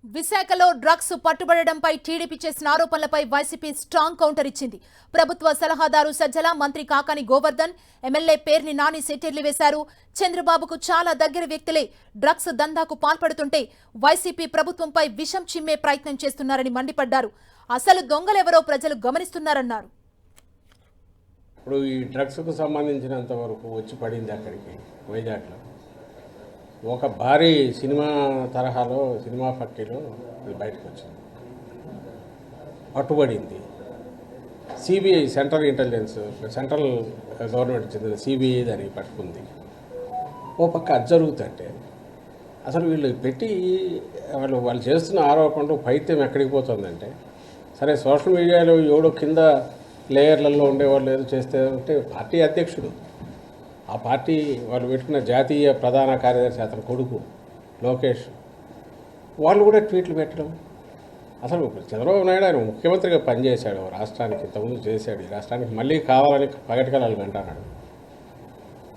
విశాఖలో drugs పట్టుబడడంపై TDP చేసిన ఆరోపణలపై వైసీపీ స్ట్రాంగ్ కౌంటర్ ఇచ్చింది. ప్రభుత్వ సలహాదారు సజ్జల, మంత్రి కాకాని గోవర్ధన్, ఎమ్మెల్యే పేర్ని నాని సెటైర్లు వేశారు. చంద్రబాబుకు చాలా దగ్గర వ్యక్తులే డ్రగ్స్ దందాకు పాల్పడుతుంటే వైసీపీ ప్రభుత్వంపై విషం చిమ్మే ప్రయత్నం చేస్తున్నారని మండిపడ్డారు. అసలు దొంగలెవరో ప్రజలు గమనిస్తున్నారన్నారు. ఇప్పుడు ఈ డ్రగ్స్కు సంబంధించినంత వరకు వచ్చి పడింది అక్కడికి వైజాగ్లో ఒక భారీ సినిమా తరహాలో సినిమా ఫ్యాక్టరీలో అది బయటకు వచ్చింది, పట్టుబడింది. CBI central intelligence central government చెందిన సిబిఐ దాన్ని పట్టుకుంది. ఓ పక్క అది జరుగుతుంటే అసలు వీళ్ళు పెట్టి వాళ్ళు చేస్తున్న ఆరోపణలు పైత్యం ఎక్కడికి పోతుందంటే, సరే సోషల్ మీడియాలో ఎవడో కింద లేయర్లలో ఉండేవాళ్ళు ఏదో చేస్తే ఉంటే పార్టీ అధ్యక్షుడు, ఆ పార్టీ వాళ్ళు పెట్టుకున్న జాతీయ ప్రధాన కార్యదర్శి అతని కొడుకు లోకేష్, వాళ్ళు కూడా ట్వీట్లు పెట్టడం. అసలు చంద్రబాబు నాయుడు ఆయన ముఖ్యమంత్రిగా పనిచేశాడు రాష్ట్రానికి, ఇంతకుముందు చేశాడు. ఈ రాష్ట్రానికి మళ్ళీ కావాలని పగటికెళ్ళాలని అంటున్నాడు.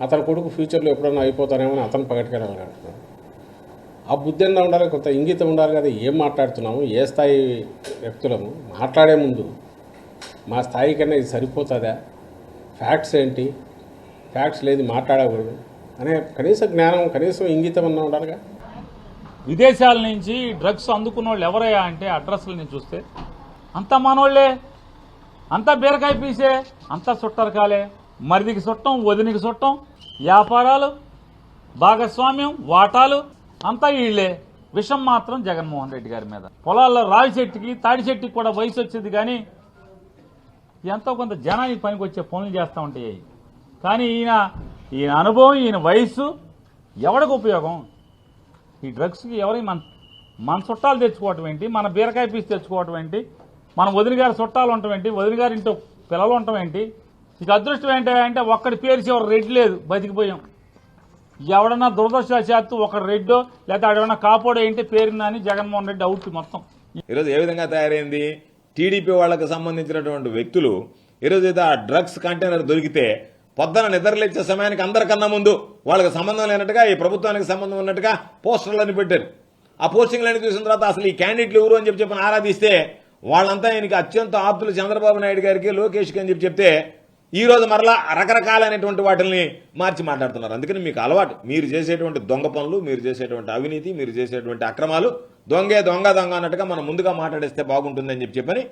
అతని కొడుకు ఫ్యూచర్లో ఎప్పుడన్నా అయిపోతానేమో అని అతను పగటికెళ్ళాలని అంటున్నాడు. ఆ బుద్ధి ఎంత ఉండాలి, కొంత ఇంగితం ఉండాలి కదా. ఏం మాట్లాడుతున్నాము, ఏ స్థాయి వ్యక్తులము, మాట్లాడే ముందు మా స్థాయి కన్నా ఇది సరిపోతుందా, ఫ్యాక్ట్స్ ఏంటి, ఫ్యాక్ట్స్ లేదు మాట్లాడకూడదు అనే కనీస జ్ఞానం, కనీసం ఇంగితం అన్నా ఉండాలిగా. విదేశాల నుంచి డ్రగ్స్ అందుకున్న వాళ్ళు ఎవరయ్యా అంటే అడ్రస్లని చూస్తే అంతా మనోళ్లే, అంతా బీరకాయ పీసే, అంతా చుట్టరకాలే. మరిదికి చుట్టం, వదినికి చుట్టం, వ్యాపారాలు, భాగస్వామ్యం, వాటాలు అంతా వీళ్లే. విషం మాత్రం జగన్మోహన్ రెడ్డి గారి మీద. పొలాల్లో రావి చెట్టుకి, తాడి చెట్టుకి కూడా వయసు వచ్చేది, కానీ ఎంతో కొంత జనానికి పనికి వచ్చే పనులు చేస్తూ ఉంటాయి. కానీ ఈయన అనుభవం, ఈయన వయస్సు ఎవరికి ఉపయోగం? ఈ డ్రగ్స్కి ఎవరికి మన చుట్టాలు తెచ్చుకోవటం ఏంటి, మన బీరకాయ పీసు తెచ్చుకోవటం ఏంటి, మన వదిన గారి చుట్టాలు ఉండటం ఏంటి, వదిన గారి ఇంట్లో పిల్లలు ఉండటం ఏంటి? ఇక అదృష్టం ఏంటంటే ఒక్కడి పేరు చివరి రెడ్డి లేదు, బతికిపోయాం. ఎవడన్నా దురదృష్టవశాత్తు ఒక రెడ్డో లేకపోతే ఆడేమన్నా కాపోడో ఏంటి పేరుందా అని జగన్మోహన్ రెడ్డి అవుట్ మొత్తం. ఈరోజు ఏ విధంగా తయారైంది? టీడీపీ వాళ్ళకి సంబంధించినటువంటి వ్యక్తులు ఈరోజు ఏదో ఆ డ్రగ్స్ కంటైనర్ దొరికితే పొద్దున నిద్రలేచ్చే సమయానికి అందరికన్నా ముందు వాళ్ళకి సంబంధం లేనట్టుగా, ఈ ప్రభుత్వానికి సంబంధం ఉన్నట్టుగా పోస్టర్లని పెట్టారు. ఆ పోస్టింగ్లన్నీ చూసిన తర్వాత అసలు ఈ క్యాండిడేట్లు ఎవరు అని చెప్పి ఆరాధిస్తే వాళ్ళంతా ఈయనకి అత్యంత ఆప్తులు చంద్రబాబు నాయుడు గారికి, లోకేష్కి అని చెప్తే ఈ రోజు మరలా రకరకాలైనటువంటి వాటిని మార్చి మాట్లాడుతున్నారు. అందుకని మీకు అలవాటు, మీరు చేసేటువంటి దొంగ పనులు, మీరు చేసేటువంటి అవినీతి, మీరు చేసేటువంటి అక్రమాలు, దొంగ అన్నట్టుగా మనం ముందుగా మాట్లాడేస్తే బాగుంటుందని చెప్పని